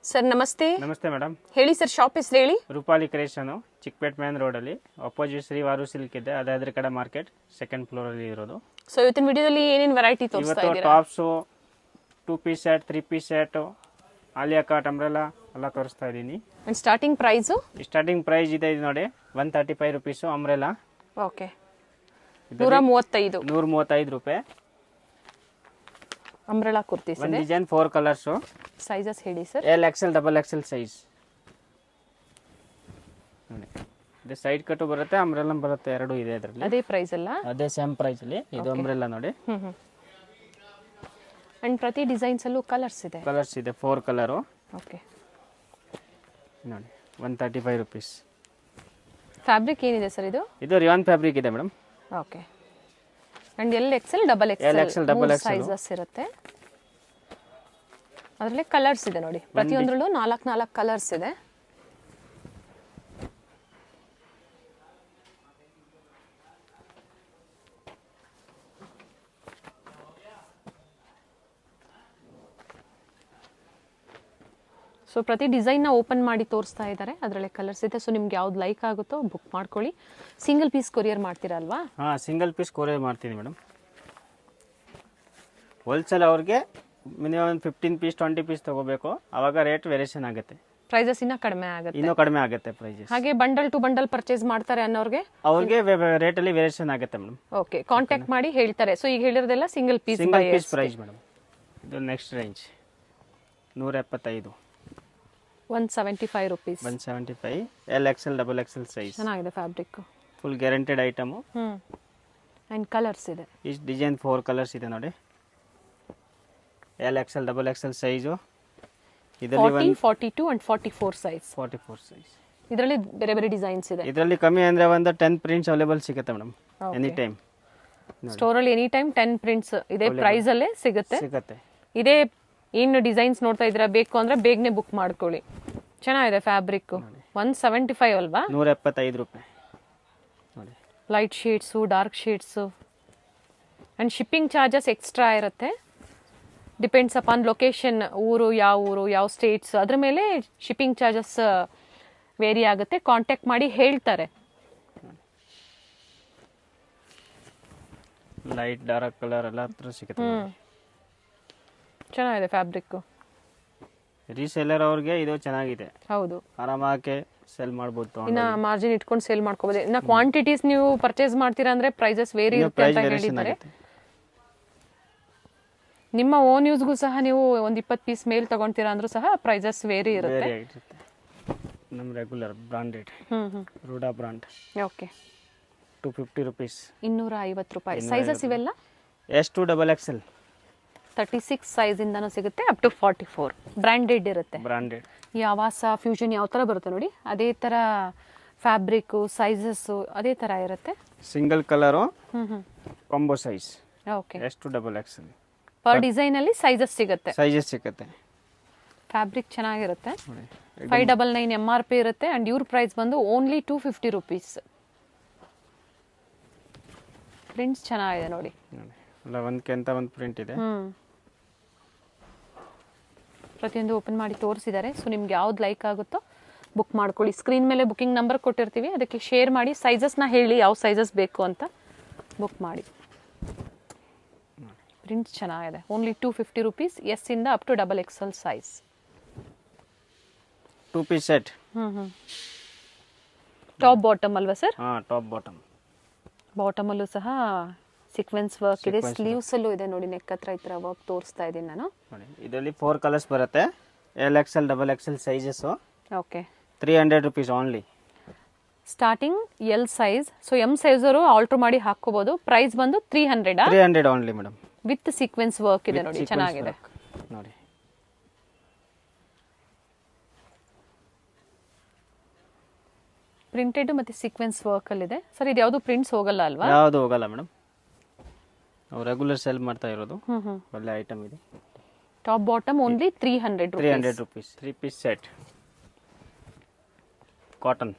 Sir ನಮಸ್ತೆ. ನಮಸ್ತೆ madam. ಹೇಳಿ ಸರ್, ಶಾಪ್ ಹೆಸರು ಹೇಳಿ. Rupali creation, Chickpet main road ಅಲ್ಲಿ ಅಪೋಸಿಟ್ ಶ್ರೀ ವಾರು ಸಿಲ್ಕ್ ಇದೆ, ಅದೇ ಎದುರು ಕಡೆ ಮಾರ್ಕೆಟ್ ಸೆಕೆಂಡ್ ಫ್ಲೋರ್ ಅಲ್ಲಿ ಇರೋದು. ಸೊ ಇವತ್ತಿನ ವಿಡಿಯೋದಲ್ಲಿ ಏನೇನು ವೆರೈಟಿ ತೋರಿಸ್ತಾ ಇವತ್ತು ಇದ್ದೀರಾ? Tops, 2 piece set, 3 piece set, Alia cut, umbrella ಎಲ್ಲ ತೋರಿಸ್ತಾ ಇದ್ದೀನಿ. And starting price starting price ಇದೆ ಇದು ನೋಡಿ, 135 rupees ಅಂಬ್ರೆಲಾ. ಓಕೆ, 135 135 ರೂಪಾಯಿ. ಅಂಬ್ರೆಲಾ ಕುರ್ತೀಸ್ ಒಂದು ಇದೆ. Design 4 colours. ಸೈಜಸ್ ಹೇಳಿ sir. L XL, double XL size. ಇದು ಸೈಡ್ ಕಟ್ಟು ಬರುತ್ತೆ, ಅಂಬ್ರೆಲಾ ಬರುತ್ತೆ, ಎರಡು ಇದೆ ಅದರಲ್ಲಿ. ಅದೇ ಪ್ರೈಸ್ ಅಲ್ಲ? ಅದೇ ಸೇಮ್ ಪ್ರೈಸ್ ಅಲ್ಲಿ. ಇದು ಅಂಬ್ರೆಲಾ ನೋಡಿ. ಅಂಡ್ ಪ್ರತಿ ಡಿಸೈನ್ಸ್ ಅಲ್ಲೂ ಕಲರ್ಸ್ ಇದೆ. ಕಲರ್ಸ್ ಇದೆ 4 ಕಲರು. ಓಕೆ ನೋಡಿ, 135 rupees. ಫ್ಯಾಬ್ರಿಕ್ ಏನಿದೆ ಸರ್ ಇದು? ಇದು ರಿಯಾನ್ ಫ್ಯಾಬ್ರಿಕ್ ಇದೆ madam. Okay. And L XL, double L XL, double Excel sizes ಇರುತ್ತೆ. ಅದರಲ್ಲೇ ಕಲರ್ಸ್ ಇದೆ ನೋಡಿ, ಪ್ರತಿಯೊಂದರಲ್ಲೂ 4 ಕಲರ್ಸ್ ಇದೆ. ಸೊ ಪ್ರತಿ ಡಿಸೈನ್ನ ಓಪನ್ ಮಾಡಿ ತೋರಿಸ್ತಾ ಇದ್ದಾರೆ, ಅದರಲ್ಲೇ ಕಲರ್ಸ್ ಇದೆ. ಸೊ ನಿಮ್ಗೆ ಯಾವ್ದು ಲೈಕ್ ಆಗುತ್ತೋ ಬುಕ್ ಮಾಡ್ಕೊಳ್ಳಿ. ಸಿಂಗಲ್ ಪೀಸ್ ಕೊರಿಯರ್ ಮಾಡ್ತೀರಾ ಅಲ್ವಾ? ಹಾಂ, ಸಿಂಗಲ್ ಪೀಸ್ ಕೊರಿಯರ್ ಮಾಡ್ತೀನಿ ಮೇಡಮ್. ಹೋಲ್ಸೇಲ್ ಅವ್ರಿಗೆ ಮಿನಿಮಮ್ 15 ಪೀಸ್ 20 ಪೀಸ್ ತಗೋಬೇಕು, ಆವಾಗ ರೇಟ್ ವೇರಿಯೇಷನ್ ಆಗುತ್ತೆ. ಪ್ರೈಸಸ್ ಇನ್ನೂ ಕಡಿಮೆ ಆಗುತ್ತೆ. ಇನ್ನೂ ಕಡಿಮೆ ಆಗುತ್ತೆ ಪ್ರೈಸಸ್. ಹಾಗೆ ಬಂಡಲ್ ಟು ಬಂಡಲ್ ಪರ್ಚೇಸ್ ಮಾಡ್ತಾರೆ ಅನ್ನೋರಿಗೆ ಅವ್ರಿಗೆ ರೇಟಲ್ಲಿ ವೇರಿಯೇಷನ್ ಆಗುತ್ತೆ ಮೇಡಮ್. ಓಕೆ, ಕಾಂಟ್ಯಾಕ್ಟ್ ಮಾಡಿ ಹೇಳ್ತಾರೆ. ಸೊ ಈಗ ಹೇಳಿರೋದೆಲ್ಲ ಸಿಂಗಲ್ ಪೀಸ್ ಪ್ರೈಸ್ ಮೇಡಮ್. ಇದು next range 175, 175 rupees. 175. L XL, double XL size. ಚೆನ್ನಾಗಿದೆ fabric, full guaranteed item. And colours ಇದೆ. ಈ ಡಿಸೈನ್ 4 ಕಲರ್ಸ್ ಇದೆ ನೋಡಿ. L XL, double XL size. ಇದರಲ್ಲಿ 40, 42 ಅಂಡ್ 44 ಸೈಜ್. 44 ಸೈಜ್. ಇದರಲ್ಲಿ ಬೇರೆ ಬೇರೆ ಡಿಸೈನ್ಸ್ ಇದೆ. ಇದರಲ್ಲಿ ಕಮ್ಮಿ ಅಂದ್ರೆ ಒಂದು 10 ಪ್ರಿಂಟ್ಸ್ ಅವೈಲೇಬಲ್ ಸಿಗುತ್ತೆ ಮೇಡಮ್. ಎನಿ ಟೈಮ್ ಸ್ಟೋರ್ ಅಲ್ಲಿ ಎನಿ ಟೈಮ್ 10 ಪ್ರಿಂಟ್ಸ್ ಇದೇ ಪ್ರೈಸ್ ಅಲ್ಲೇ ಸಿಗುತ್ತೆ. ಇದೇ ಏನು ಡಿಸೈನ್ಸ್ ನೋಡ್ತಾ ಇದ್ದೀರಾ, ಬೇಕು ಅಂದ್ರೆ ಬೇಗನೆ ಬುಕ್ ಮಾಡ್ಕೊಳ್ಳಿ. ಚೆನ್ನಾಗಿದೆ ಫ್ಯಾಬ್ರಿಕ್. 175 ಅಲ್ವಾ? 175 ರೂಪಾಯಿ ನೋಡಿ. Light shades, dark shades. And shipping charges extra ಇರುತ್ತೆ. ಡಿಪೆಂಡ್ಸ್ ಅಪಾನ್ ಲೊಕೇಶನ್, ಊರು ಯಾವ ಸ್ಟೇಟ್ಸ್, ಅದ್ರ ಮೇಲೆ ಶಿಪ್ಪಿಂಗ್ ಚಾರ್ಜಸ್ ವೇರಿ ಆಗುತ್ತೆ. ಕಾಂಟ್ಯಾಕ್ಟ್ ಮಾಡಿ ಹೇಳ್ತಾರೆ. ಲೈಟ್ ಡಾರ್ಕ್ ಕಲರ್ ಎಲ್ಲ ಹತ್ರ ಸಿಗುತ್ತೆ. ಚೆನ್ನಾಗಿದೆ ಫ್ಯಾಬ್ರಿಕ್. ರೀಸೇಲರ್ ಅವ್ರಿಗೆ ಇದು ಚೆನ್ನಾಗಿದೆ. ಹೌದು, ಆರಾಮಾಗಿ ಸೆಲ್ ಮಾಡ್ಬೋದು. ಇನ್ನ ಮಾರ್ಜಿನ್ ಇಟ್ಕೊಂಡು ಸೇಲ್ ಮಾಡ್ಕೋಬಹುದು. ಇನ್ನ ಕ್ವಾಂಟಿಟೀಸ್ ನೀವು ಪರ್ಚೇಸ್ ಮಾಡ್ತೀರಾ ಅಂದ್ರೆ ಪ್ರೈಸಸ್ ವೇರಿ ಇರುತ್ತೆ ಅಂತ ಹೇಳಿದ್ದಾರೆ. ನಿಮ್ಮ ಓನ್ ಯೂಸ್ಗೂ ಸಹ ನೀವು ಒಂದು 20 ಪೀಸ್ ಮೇಲ್ ತಗೊಂತೀರಾ ಅಂದ್ರೂ ಸಹ ಪ್ರೈಸಸ್ ವೇರಿ ಇರುತ್ತೆ. ನಮ್ಮ ರೆಗ್ಯುಲರ್ ಬ್ರಾಂಡೆಡ್ ರೂಡಾ ಬ್ರಾಂಡ್. Okay, 250 rupees. 250 ರೂಪಾಯಿ. ಸೈಜಸ್ ಇವೆಲ್ಲ S to double XL 36 size ಇಂದಾನು ಸಿಗುತ್ತೆ, ಅಪ್ ಟು 44. ಬ್ರಾಂಡೆಡ್ ಇರುತ್ತೆ. ಬ್ರಾಂಡೆಡ್. ಈ ಆವಾಸ ಫ್ಯೂಷನ್ ಯಾವ ತರ ಬರುತ್ತೆ ನೋಡಿ, ಅದೇ ತರ ಫ್ಯಾಬ್ರಿಕ್, ಸೈಜಸ್ ಅದೇ ತರ ಇರುತ್ತೆ. Single colour, combo size. Okay, S to double XL. Per design ಅಲ್ಲಿ ಸೈಜಸ್ ಸಿಗುತ್ತೆ. ಫ್ಯಾಬ್ರಿಕ್ ಚೆನ್ನಾಗಿರುತ್ತೆ. 599 MRP ಇರುತ್ತೆ. ಅಂಡ್ ಇವ್ರ ಪ್ರೈಸ್ ಬಂದು ಓನ್ಲಿ 250 rupees. ಪ್ರಿಂಟ್ಸ್ ಚೆನ್ನಾಗಿದೆ ನೋಡಿ. ಒಂದ್ಕಿಂತ ಒಂದು ಪ್ರಿಂಟ್ ಇದೆ. ಪ್ರತಿಯೊಂದು ಓಪನ್ ಮಾಡಿ ತೋರಿಸಿದ್ದಾರೆ. ಸೊ ನಿಮ್ಗೆ ಯಾವ್ದು ಲೈಕ್ ಆಗುತ್ತೋ ಬುಕ್ ಮಾಡ್ಕೊಳ್ಳಿ. ಸ್ಕ್ರೀನ್ ಮೇಲೆ ಬುಕಿಂಗ್ ನಂಬರ್ ಕೊಟ್ಟಿರ್ತೀವಿ, ಅದಕ್ಕೆ ಶೇರ್ ಮಾಡಿ. ಸೈಜಸ್ನ ಹೇಳಿ ಯಾವ ಸೈಜಸ್ ಬೇಕು ಅಂತ ಬುಕ್ ಮಾಡಿ. ಪ್ರಿಂಟ್ಸ್ ಚೆನ್ನಾಗಿದೆ. Only 250 rupees. ಎಸ್ ಇಂದ up to double XL size. 2 piece set. Top bottom ಅಲ್ವಾ ಸರ್? Top bottom. ಬಾಟಮ್ ಅಲ್ಲೂ ಸಹ ಸೀಕ್ವೆನ್ಸ್ ವರ್ಕ್ ಇದೆ. ಸ್ಲೀವ್ಸ್ ಅಲ್ಲೂ ಇದೆ ನೋಡಿ, ನೆಕ್ ಹತ್ರ ಈ ತರ ವರ್ಕ್ ತೋರಿಸ್ತಾ ಇದ್ದೀನಿ ನಾನು. ಇದರಲ್ಲಿ 4 ಕಲರ್ಸ್ ಬರುತ್ತೆ. L XL, double Excel sizes. Okay, 300 rupees only. Starting L size. So M size ಅವರು ಆಲ್ಟರ್ ಮಾಡಿ ಹಾಕೋಬಹುದು. ಪ್ರೈಸ್ ಬಂದು 300 only madam. With sequence work ಇದೆ ನೋಡಿ, ಚೆನ್ನಾಗಿದೆ ನೋಡಿ. ಪ್ರಿಂಟೆಡ್ ಮತ್ತೆ ಸೀಕ್ವೆನ್ಸ್ ವರ್ಕ್ ಅಲ್ಲಿ ಇದೆ. ಸರ್ ಇದು ಯಾವುದು ಪ್ರಿಂಟ್ಸ್ ಹೋಗಲ್ಲ ಅಲ್ವಾ? ಯಾವುದು ಹೋಗಲ್ಲ ಮೇಡಮ್. ನಾವು ರೆಗ್ಯುಲರ್ ಸೆಲ್ ಮಾಡ್ತಾ ಇರೋದು. ಒಳ್ಳೆ ಐಟಮ್ ಇದೆ. Top bottom only 300 rupees. 3 piece set. Cotton.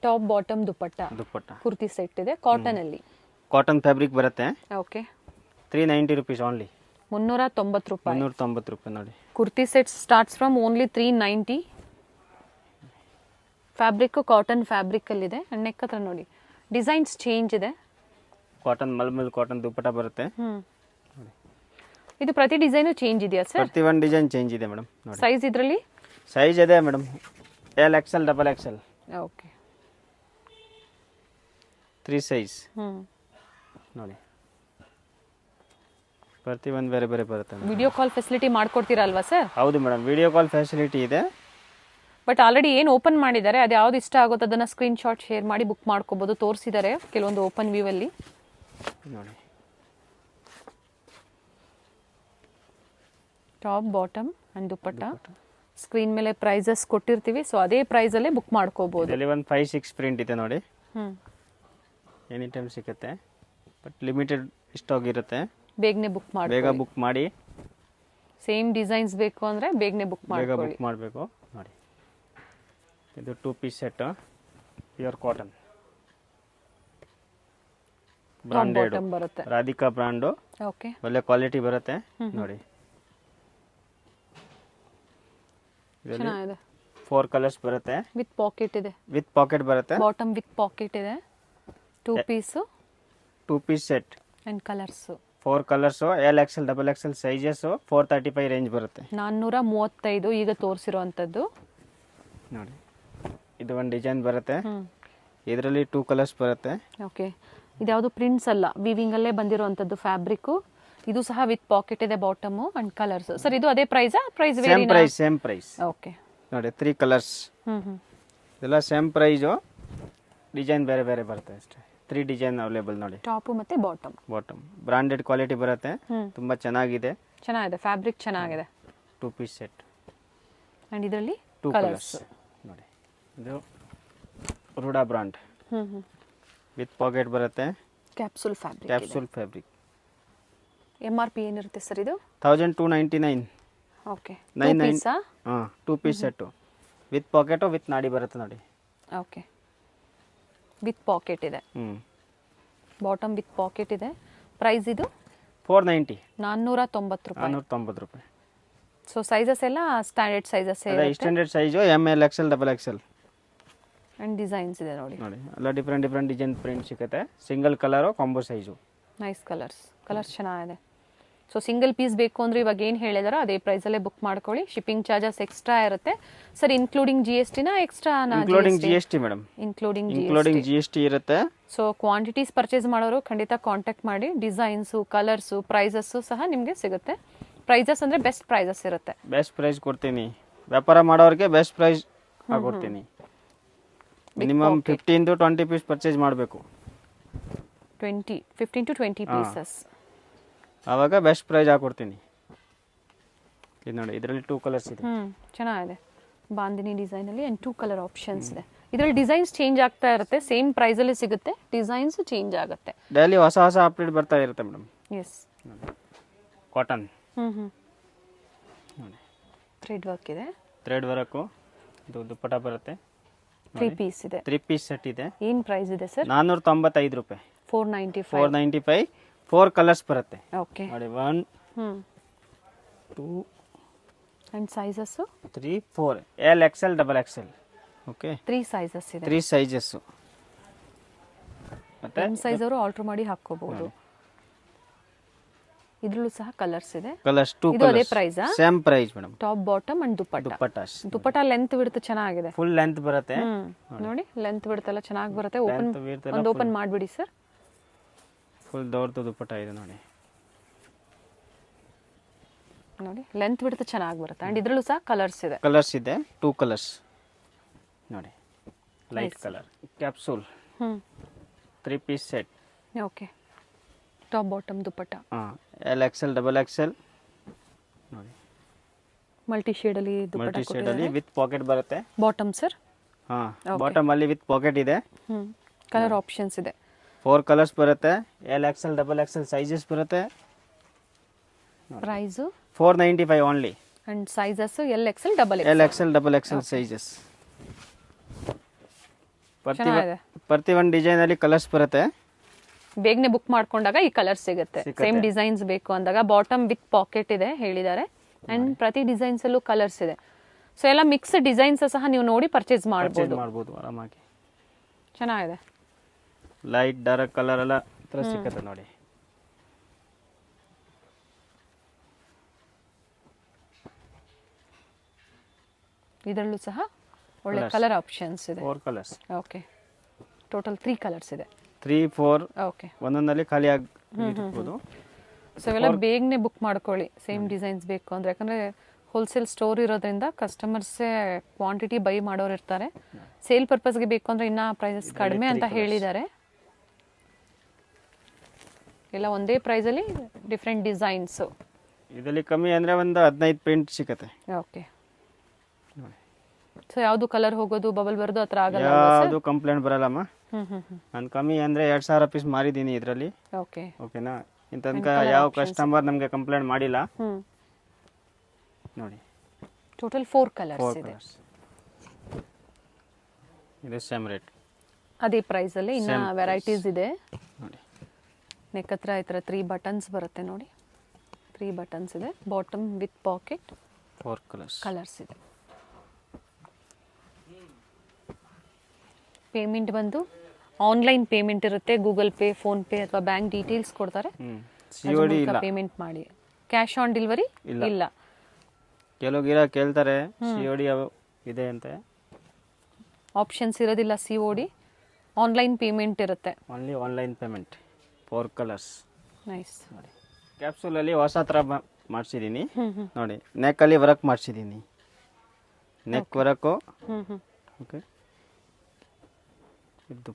Top bottom dupatta kurti set ಇದೆ ಕಾಟನ್ ಅಲ್ಲಿ. ಕಾಟನ್ ಫ್ಯಾಬ್ರಿಕ್ ಬರುತ್ತೆ. Okay, 390 rupees only. ರೂಪಾಯಿ. 390 ರೂಪಾಯಿ ನೋಡಿ. Kurti sets starts from only 390. Fabric cotton fabric ಅಲ್ಲಿ ಇದೆ. ನೆಕ್ ಹತ್ರ ನೋಡಿ ಡಿಸೈನ್ಸ್ ಚೇಂಜ್ ಇದೆ. ಕಾಟನ್ ಮಲ್ಮಲ್ ಕಾಟನ್ ದುಪ್ಪಟ ಬರುತ್ತೆ. ಇದು ಪ್ರತಿ ಡಿಸೈನ್ ಚೇಂಜ್ ಇದೆಯಾ ಸರ್? ಪ್ರತಿ ಒಂದು ಡಿಸೈನ್ ಚೇಂಜ್ ಇದೆ ಮೇಡಮ್ ನೋಡಿ. ಸೈಜ್ ಇದರಲ್ಲಿ ಸೈಜ್ ಇದೆ madam, XL XXL. Okay 3 size ನೋಡಿ. ಪ್ರತಿ ಒಂದು ಬೇರೆ ಬೇರೆ ಬರುತ್ತೆ. ವಿಡಿಯೋ ಕಾಲ್ ಫೆಸಿಲಿಟಿ ಮಾಡ್ಕೊಡ್ತೀರಾ ಅಲ್ವಾ ಸರ್? ಹೌದು ಮೇಡಮ್, ವಿಡಿಯೋ ಕಾಲ್ ಫೆಸಿಲಿಟಿ ಇದೆ. ಬಟ್ ಆಲ್ರೆಡಿ ಏನು ಓಪನ್ ಮಾಡಿದ್ದಾರೆ ಅದು ಯಾವ್ದು ಇಷ್ಟ ಆಗುತ್ತೋ ಅದನ್ನ ಸ್ಕ್ರೀನ್ ಶಾಟ್ ಶೇರ್ ಮಾಡಿ ಬುಕ್ ಮಾಡ್ಕೋಬಹುದು. ತೋರಿಸಿದ್ದಾರೆ ಕೆಲವೊಂದು ಓಪನ್ ವ್ಯೂ ಅಲ್ಲಿ ನೋಡಿ. Top bottom and dupatta. Screen ಮೇಲೆ ಪ್ರೈಸಸ್ ಕೊಟ್ಟಿರ್ತೀವಿ, ಸೊ ಅದೇ ಪ್ರೈಸ್ ಅಲ್ಲೇ ಬುಕ್ ಮಾಡ್ಕೋಬಹುದು. ಇದರಲ್ಲಿ ಒಂದು 5-6 ಪ್ರಿಂಟ್ ಇದೆ ನೋಡಿ. ಎನಿ ಟೈಮ್ ಸಿಗುತ್ತೆ, ಬಟ್ ಲಿಮಿಟೆಡ್ ಸ್ಟಾಕ್ ಇರುತ್ತೆ. ಬೇಗನೆ ಬುಕ್ ಮಾಡಿ, ಬೇಗ ಬುಕ್ ಮಾಡಿ. ಸೇಮ್ ಡಿಸೈನ್ಸ್ ಬೇಕು ಅಂದ್ರೆ ಬೇಗನೆ ಬುಕ್ ಬೇಗ ಮಾಡ್ಕೊಳ್ಳಿ. ಬುಕ್ ಮಾಡಬೇಕು ನೋಡಿ. ಇದು 2 piece set, pure cotton branded bottom ಬರುತ್ತೆ. ರಾಧಿಕಾ ಬ್ರಾಂಡು, ಓಕೆ ಒಳ್ಳೆ ಕ್ವಾಲಿಟಿ ಬರುತ್ತೆ ನೋಡಿ. ಚೆನ್ನಾಗಿದೆ. 4 ಕಲರ್ಸ್ ಬರುತ್ತೆ. ವಿತ್ ಪಾಕೆಟ್ ಇದೆ. ವಿತ್ ಪಾಕೆಟ್ ಬರುತ್ತೆ. ಬಾಟಮ್ ವಿತ್ ಪಾಕೆಟ್ ಇದೆ. 2 piece 2 piece set and colours 4 colours. XL XXL sizes 435 range ಬರುತ್ತೆ. 435 ಈಗ ತೋರಿಸಿರುವಂತದ್ದು ನೋಡಿ. ಇದು ಒಂದು ಡಿಸೈನ್ ಬರುತ್ತೆ. ಇದರಲ್ಲಿ 2 ಕಲರ್ಸ್ ಬರುತ್ತೆ. ಓಕೆ, ಇದ್ಯಾವುದು ಪ್ರಿಂಟ್ಸ್ ಅಲ್ಲ, ವಿವಿಂಗ್ ಅಲ್ಲೇ ಬಂದಿರುವಂತದ್ದು ಫ್ಯಾಬ್ರಿಕ್. ಇದು ಸಹ ವಿತ್ ಪಾಕೆಟ್ ಇದೆ ಬಾಟಮ್ ಅಂಡ್ ಕಲರ್ಸ್. ಸರ್ ಇದು ಅದೇ ಪ್ರೈಸಾ? Price same price. ಓಕೆ ನೋಡಿ 3 ಕಲರ್ಸ್. ಇದೆಲ್ಲ ಸೇಮ್ ಪ್ರೈಸು, ಡಿಸೈನ್ ಬೇರೆ ಬೇರೆ ಬರುತ್ತೆ ಅಷ್ಟೇ. 3 ಡಿಸೈನ್ ಅವೈಲೇಬಲ್ ನೋಡಿ. ಟಾಪ್ ಮತ್ತೆ ಬಾಟಮ್. ಬಾಟಮ್ ಬ್ರಾಂಡೆಡ್ ಕ್ವಾಲಿಟಿ ಬರುತ್ತೆ, ತುಂಬಾ ಚೆನ್ನಾಗಿದೆ. ಚೆನ್ನಾಗಿದೆ, ಫ್ಯಾಬ್ರಿಕ್ ಚೆನ್ನಾಗಿದೆ. 2 ಪೀಸ್ ಸೆಟ್ ಅಂಡ್ ಇದರಲ್ಲಿ 2 ಕಲರ್ಸ್ ನೋಡಿ. ಇದು ರೂಡಾ ಬ್ರಾಂಡ್ ವಿತ್ ಪಾಕೆಟ್ ಬರುತ್ತೆ. Capsule fabric. Capsule fabric. MRP ಏನಿರುತ್ತೆ ಸರ್ ಇದು? 1299. Okay 99. 2 piece set with pocket with ನಾಡಿ ಬರುತ್ತೆ ನೋಡಿ. ಓಕೆ, ವಿತ್ ಪಾಕೆಟ್ ಇದೆ. ಬಾಟಮ್ ವಿತ್ ಪಾಕೆಟ್ ಇದೆ. ಪ್ರೈಸ್ ಇದು 490. 490 ರೂಪಾಯಿ. 490 ರೂಪಾಯಿ. ಸೊ ಸೈಜಸ್ ಎಲ್ಲ ಸ್ಟ್ಯಾಂಡರ್ಡ್ ಸೈಜಸ್ ಅದೇ standard size ML XL XXL. And designs ಇದೆ ನೋಡಿ. ನೋಡಿ ಎಲ್ಲ ಡಿಫ್ರೆಂಟ್ ಡಿಸೈನ್ ಪ್ರಿಂಟ್ ಸಿಗುತ್ತೆ. Single colour, combo size. Nice colours ಚೆನ್ನಾಗಿದೆ. ಸೊ ಸಿಂಗಲ್ ಪೀಸ್ ಬೇಕು ಅಂದ್ರೆ ಇವಾಗ ಏನು ಹೇಳಿದಾರೋ ಅದೇ ಪ್ರೈಸ್ ಅಲ್ಲೇ ಬುಕ್ ಮಾಡ್ಕೊಳ್ಳಿ. ಶಿಪ್ಪಿಂಗ್ ಚಾರ್ಜಸ್ ಎಕ್ಸ್ಟ್ರಾ ಇರುತ್ತೆ ಸರ್. ಇನ್ಕ್ಲೂಡಿಂಗ್ GST ನಾ extra? Including GST madam. Including GST ಇರುತ್ತೆ. ಸೊ ಕ್ವಾಂಟಿಟೀಸ್ ಪರ್ಚೇಸ್ ಮಾಡೋರು ಖಂಡಿತ ಕಾಂಟ್ಯಾಕ್ಟ್ ಮಾಡಿ. ಡಿಸೈನ್ಸು, ಕಲರ್ಸು, ಪ್ರೈಸಸ್ ಸಹ ನಿಮಗೆ ಸಿಗುತ್ತೆ. ಪ್ರೈಸಸ್ ಅಂದ್ರೆ ಬೆಸ್ಟ್ ಪ್ರೈಸಸ್ ಇರುತ್ತೆ. ಬೆಸ್ಟ್ ಪ್ರೈಸ್ ಕೊಡ್ತೀನಿ. ವ್ಯಾಪಾರ ಮಾಡೋರಿಗೆ ಬೆಸ್ಟ್ ಪ್ರೈಸ್ ಕೊಡ್ತೀನಿ. ಮಿನಿಮಮ್ 15 to 20 ಪೀಸ್ ಪರ್ಚೇಸ್ ಮಾಡಬೇಕು. 15 to 20 ಪೀಸಸ್, ಆವಾಗ ಬೆಸ್ಟ್ ಪ್ರೈಸ್ ಹಾಕೊಡ್ತೀನಿ. ಇದು ನೋಡಿ, ಇದರಲ್ಲಿ 2 ಕಲರ್ಸ್ ಇದೆ. ಚೆನ್ನಾಗಿದೆ. ಬಾಂದಿನಿ ಡಿಸೈನ್ ಅಲ್ಲಿ 2 ಕಲರ್ ಆಪ್ಷನ್ಸ್ ಇದೆ. ಇದರಲ್ಲಿ ಡಿಸೈನ್ಸ್ ಚೇಂಜ್ ಆಗ್ತಾ ಇರುತ್ತೆ. ಸೇಮ್ ಪ್ರೈಸ್ ಅಲ್ಲಿ ಸಿಗುತ್ತೆ, ಡಿಸೈನ್ಸ್ ಚೇಂಜ್ ಆಗುತ್ತೆ. ಡೈಲಿ ಹೊಸ ಅಪ್ಡೇಟ್ ಬರ್ತಾ ಇರುತ್ತೆ madam. Yes, cotton thread work ಇದೆ. Thread work. ಇದು ದುಪ್ಪಟ ಬರುತ್ತೆ. 3 ಪೀಸ್ ಇದೆ. 3 ಪೀಸ್ ಸೆಟ್ ಇದೆ. ಏನ್ ಪ್ರೈಸ್ ಇದೆ ಸರ್? 495 ರೂಪಾಯಿ. 495. 4 ಕಲರ್ಸ್ ಬರುತ್ತೆ. ಓಕೆ ನೋಡಿ. 1 2 and sizes 3 4 L XL XXL. Okay, 3 sizes ಇದೆ. 3 ಸೈಜಸ್. ಮತ್ತೆ M ಸೈಜ್ ಅವರು ಆಲ್ಟರ್ ಮಾಡಿ ಹಾಕೋಬಹುದು. ಇದರಲ್ಲೂ ಸಹ ಕಲರ್ಸ್ ಇದೆ. ಕಲರ್ಸ್ 2 ಇದು ಅದೇ ಪ್ರೈಸಾ? Same price madam. Top bottom and dupatta. Dupatta length width ಚೆನ್ನಾಗಿದೆ. ಫುಲ್ ಲೆಂತ್ ಬರುತ್ತೆ ನೋಡಿ. ಲೆಂತ್ ವಿಡ್ತ್ ಎಲ್ಲ ಚೆನ್ನಾಗಿ ಬರುತ್ತೆ. ಒಂದು ಓಪನ್ ಮಾಡಿಬಿಡಿ ಸರ್. ಫುಲ್ ದೊಡ್ಡ ದುಪ್ಪಟ್ಟ ಇದೆ ನೋಡಿ. ನೋಡಿ, ಲೆಂತ್ ವಿಡ್ತ್ ಚೆನ್ನಾಗಿ ಬರುತ್ತೆ. ಅಂಡ್ ಇದರಲ್ಲೂ ಸಹ ಕಲರ್ಸ್ ಇದೆ. ಕಲರ್ಸ್ ಇದೆ. 2 ಕಲರ್ಸ್ ನೋಡಿ. Light colour capsule 3 piece set. Okay, top bottom dupatta. L XL XXL ನೋಡಿ. ಮಲ್ಟಿ ಶೇಡ್ ಅಲ್ಲಿ ದುಪ್ಪಟ್ಟ ಮಲ್ಟಿ ಶೇಡ್ ಅಲ್ಲಿ ವಿತ್ ಪಾಕೆಟ್ ಬರುತ್ತೆ. Bottom sir? ಬಾಟಮ್ ಅಲ್ಲಿ ವಿತ್ ಪಾಕೆಟ್ ಇದೆ. ಕಲರ್ ಆಪ್ಷನ್ಸ್ ಇದೆ. 4 ಕಲರ್ಸ್ ಬರುತ್ತೆ. L XL XXL ಸೈಜಸ್ ಬರುತ್ತೆ. Price 495 only. And sizes L XL XXL sizes. ಪ್ರತಿ ಒಂದು ಡಿಸೈನ್ ಅಲ್ಲಿ ಕಲರ್ಸ್ ಬರುತ್ತೆ. ಬೇಗನೆ ಬುಕ್ ಮಾಡ್ಕೊಂಡಾಗ ಈ ಕಲರ್ ಸಿಗುತ್ತೆ. ಸೇಮ್ ಡಿಸೈನ್ಸ್ ಬೇಕು ಅಂದಾಗ ಬಾಟಮ್ ವಿತ್ ಪಾಕೆಟ್ ಇದೆ ಹೇಳಿದ್ದಾರೆ. ಅಂಡ್ ಪ್ರತಿ ಡಿಸೈನ್ಸ್ ಅಲ್ಲೂ ಕಲರ್ಸ್ ಇದೆ. ಸೊ ಎಲ್ಲ ಮಿಕ್ಸ್ ಡಿಸೈನ್ಸ್ ಸಹ ನೀವು ನೋಡಿ ಪರ್ಚೇಸ್ ಮಾಡ್ಬೋದು ಆರಾಮಾಗಿ. ಚೆನ್ನಾಗಿದೆ. ಲೈಟ್ ಡಾರ್ಕ್ ಕಲರ್ ಎಲ್ಲ ಸಿಗುತ್ತೆ ನೋಡಿ. ಇದರಲ್ಲೂ ಸಹ ಒಳ್ಳೆ ಕಲರ್ ಆಪ್ಷನ್ಸ್ ಇದೆ. 4 ಕಲರ್ಸ್. ಓಕೆ, ಟೋಟಲ್ 3 ಕಲರ್ಸ್ ಇದೆ. 3 4 ಓಕೆ, ಒಂದೊಂದಲ್ಲಿ ಖಾಲಿ ಆಗಿರ್ಬೋದು. ಸೊ ಇವೆಲ್ಲ ಬೇಗನೆ ಬುಕ್ ಮಾಡ್ಕೊಳ್ಳಿ ಸೇಮ್ ಡಿಸೈನ್ಸ್ ಬೇಕು ಅಂದ್ರೆ. ಯಾಕಂದ್ರೆ ಹೋಲ್ಸೇಲ್ ಸ್ಟೋರ್ ಇರೋದ್ರಿಂದ ಕಸ್ಟಮರ್ಸೇ ಕ್ವಾಂಟಿಟಿ ಬೈ ಮಾಡೋರು ಇರ್ತಾರೆ. ಸೇಲ್ ಪರ್ಪಸ್ಗೆ ಬೇಕು ಅಂದ್ರೆ ಇನ್ನ ಪ್ರೈಸಸ್ ಕಡಿಮೆ ಅಂತ ಹೇಳಿದ್ದಾರೆ. ಎಲ್ಲ ಒಂದೇ ಪ್ರೈಸಲ್ಲಿ ಡಿಫ್ರೆಂಟ್ ಡಿಸೈನ್ಸ್. ಇದರಲ್ಲಿ ಕಮ್ಮಿ ಅಂದ್ರೆ ಒಂದು 15 ಪ್ರಿಂಟ್ ಸಿಗುತ್ತೆ. ಓಕೆ, ಸೊ ಯಾವುದು ಕಲರ್ ಹೋಗೋದು ಬಬಲ್ ಬರೋದು ಆ ಥರ ಆಗಲ್ಲ? ಯಾವುದು ಕಂಪ್ಲೇಂಟ್ ಬರಲ್ಲಮ್ಮ. ನಾನು ಕಮ್ಮಿ ಅಂದ್ರೆ 2000 ಪೀಸ್ ಮಾರಿದ್ದೀನಿ ಇದರಲ್ಲಿ. ಓಕೆ, ಓಕೆನಾ? ಇಂತ ತನಕ ಯಾವ ಕಸ್ಟಮರ್ ನಮಗೆ ಕಂಪ್ಲೇಂಟ್ ಮಾಡಿಲ್ಲ ನೋಡಿ. ಟೋಟಲ್ 4 ಕಲರ್ಸ್ ಇದೆ. ಇದು ಸೇಮ್ ರೇಟ್, ಅದೇ ಪ್ರೈಸ್ ಅಲ್ಲಿ ಇನ್ನ ವೆರೈಟೀಸ್ ಇದೆ ನೋಡಿ. ನೆಕ್ ಹತ್ರ ಈ ಥರ 3 ಬಟನ್ಸ್ ಬರುತ್ತೆ ನೋಡಿ. 3 ಬಟನ್ಸ್ ಇದೆ. Bottom with pocket. 4 ಕಲರ್ಸ್ ಇದೆ. ಪೇಮೆಂಟ್ ಬಂದು ಆನ್ಲೈನ್ ಪೇಮೆಂಟ್ ಇರುತ್ತೆ. ಗೂಗಲ್ ಪೇ, ಫೋನ್ ಪೇ ಅಥವಾ ಬ್ಯಾಂಕ್ ಡೀಟೇಲ್ಸ್ ಕೊಡ್ತಾರೆ. COD ಇಲ್ಲ, ಪೇಮೆಂಟ್ ಮಾಡಿ. ಕ್ಯಾಶ್ ಆನ್ ಡೆಲಿವರಿ ಇಲ್ಲ. ಕೆಲವು ಕೇಳ್ತಾರೆ COD ಇದೆ ಅಂತ. ಆಪ್ಷನ್ಸ್ ಇರೋದಿಲ್ಲ COD. ಆನ್ಲೈನ್ ಪೇಮೆಂಟ್ ಇರುತ್ತೆ. Only online payment. 4 colours. Nice. ನೋಡಿ, ಕ್ಯಾಪ್ಸೂಲ್ ಅಲ್ಲಿ ಹೊಸ ಥರ ಮಾಡಿಸಿದ್ದೀನಿ ನೋಡಿ. ನೆಕ್ ಅಲ್ಲಿ ವರ್ಕ್ ಮಾಡಿಸಿದ್ದೀನಿ. Neck work. Okay,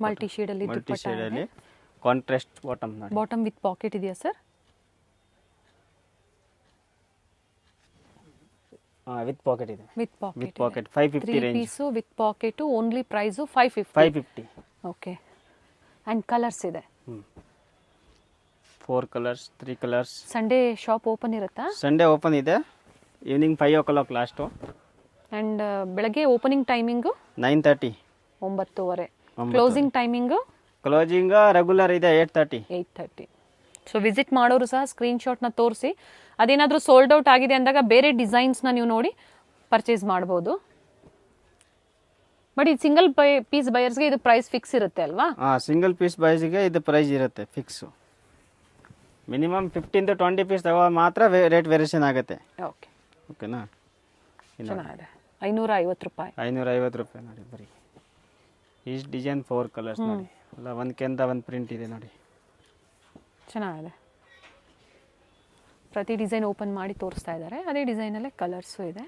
multi shade ಅಲ್ಲಿ ಕಾಂಟ್ರಾಸ್ಟ್ ಬಾಟಮ್ ನೋಡಿ. ಬಾಟಮ್ ವಿತ್ ಪಾಕೆಟ್ ಇದೆಯಾ ಸರ್? ವಿತ್ ಪಾಕೆಟ್ ಇದೆ. With pocket 550 range. Piece with pocket. Only price 550. Okay, and colours ಇದೆ. 4 colours, 3 colours. Sunday shop open ಇರುತ್ತಾ? Sunday open ಇದೆ. Evening 5 o'clock last. And ಬೆಳಗ್ಗೆ opening timing 9:30. 9:30. Closing timing? Closing regular ಇದೆ 8:30. So visit ಮಾಡೋರು ಸಹ screen ಶಾಟ್ನ ತೋರಿಸಿ, ಅದೇನಾದರೂ sold out ಆಗಿದೆ ಅಂದಾಗ ಬೇರೆ ಡಿಸೈನ್ಸ್ನ ನೀವು ನೋಡಿ ಪರ್ಚೇಸ್ ಮಾಡ್ಬೋದು. ಬಟ್ ಇದು ಸಿಂಗಲ್ ಪೀಸ್ ಬಯರ್ಸ್ಗೆ ಇದು ಪ್ರೈಸ್ ಫಿಕ್ಸ್ ಇರುತ್ತೆ ಅಲ್ವಾ? ಸಿಂಗಲ್ ಪೀಸ್ ಬಯರ್ಸ್ಗೆ ಇದು ಪ್ರೈಸ್ ಇರುತ್ತೆ ಫಿಕ್ಸ್. ಮಿನಿಮಮ್ 15 to 20 ಪೀಸ್ ತಗೋ ಮಾತ್ರ ರೇಟ್ ವೇರಿಯೇಷನ್ ಆಗುತ್ತೆ. ಓಕೆ, ಓಕೆನಾ? ಚೆನ್ನಾಗಿದೆ. 550 ರೂಪಾಯಿ. 550 ರೂಪಾಯಿ ನೋಡಿ ಬರೀ. ಈ ಡಿಸೈನ್ 4 ಕಲರ್ಸ್ ನೋಡಿ. ಅಲ್ಲ, ಒಂದಕ್ಕಿಂತ ಒಂದು ಪ್ರಿಂಟ್ ಇದೆ ನೋಡಿ. ಚೆನ್ನಾಗಿದೆ. ಪ್ರತಿ ಡಿಸೈನ್ ಓಪನ್ ಮಾಡಿ ತೋರಿಸ್ತಾ ಇದ್ದಾರೆ. ಅದೇ ಡಿಸೈನಲ್ಲೇ ಕಲರ್ಸು ಇದೆ.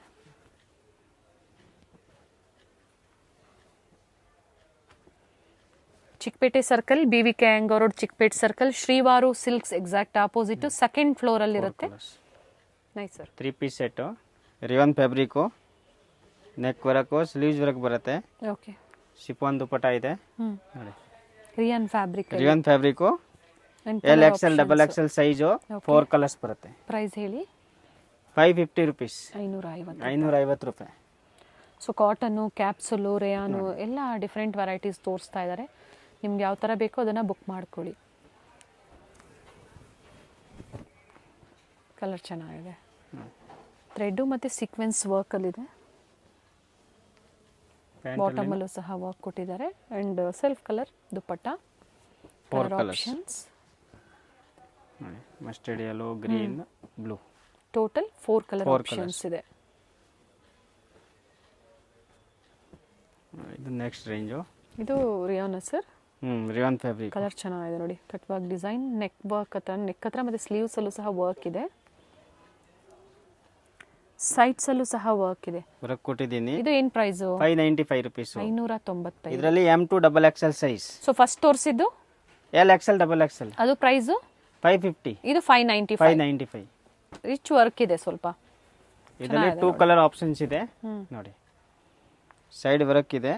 Chickpete circle, BVK Iyengar road, Chickpete circle, Srivaru silks exact opposite, second floor ಅಲ್ಲಿ ಇರುತ್ತೆ. Nice sir. 3 piece set. Rayon fabric, neck work, sleeves work ಬರುತ್ತೆ. ಓಕೆ, ಶಿಫಾನ್ ದುಪಟ್ಟ ಇದೆ ನೋಡಿ. Rayon fabric. LXL, XXL size. 4 colours ಬರುತ್ತೆ. ಪ್ರೈಸ್ ಹೇಳಿ. 550 rupees. 550 ರೂಪಾಯಿ. ಸೊ ಕಾಟನ್ನು, ಕ್ಯಾಪ್ಸುಲು, ರೇಯಾನು ಎಲ್ಲ different varieties ತೋರಿಸ್ತಾ ಇದ್ದಾರೆ. ನಿಮ್ಗೆ ಯಾವ ಥರ ಬೇಕೋ ಅದನ್ನು ಬುಕ್ ಮಾಡ್ಕೊಳ್ಳಿ. ಕಲರ್ ಚೆನ್ನಾಗಿದೆ. ಥ್ರೆಡ್ಡು ಮತ್ತು ಸೀಕ್ವೆನ್ಸ್ ವರ್ಕಲ್ಲಿದೆ. ಬಾಟಮಲ್ಲೂ ಸಹ ವರ್ಕ್ ಕೊಟ್ಟಿದ್ದಾರೆ. And self colour dupatta. 4 options. Mustard yellow, green, blue. Total 4 colour options ಇದೆ. ಇದು ನೆಕ್ಸ್ಟ್ ರೇಂಜು. ಇದು rayon sir. Rayon fabric. Colour ಚೆನ್ನಾಗಿದೆ ನೋಡಿ. Cut work design, neck work neck ಹತ್ರ ಮತ್ತು ಸ್ಲೀವ್ಸ್ ಅಲ್ಲೂ ಸಹ ವರ್ಕ್ ಇದೆ. ಸೈಡ್ಸ್ ಅಲ್ಲೂ ಸಹ ವರ್ಕ್ ಇದೆ. ವರ್ಕ್ ಕೊಟ್ಟಿದ್ದೀನಿ. ಇದು ಏನು ಪ್ರೈಸ್? 595 rupees. 595. ಇದರಲ್ಲಿ M2 XXL size. So first ತೋರಿಸಿದ್ದು LXL XXL. ಅದು ಪ್ರೈಸ್ 550. ಇದು 595. ರಿಚ್ ವರ್ಕ್ ಇದೆ ಸ್ವಲ್ಪ. ಇದರಲ್ಲಿ 2 ಕಲರ್ ಆಪ್ಷನ್ಸ್ ಇದೆ ನೋಡಿ. ಸೈಡ್ ವರ್ಕ್ ಇದೆ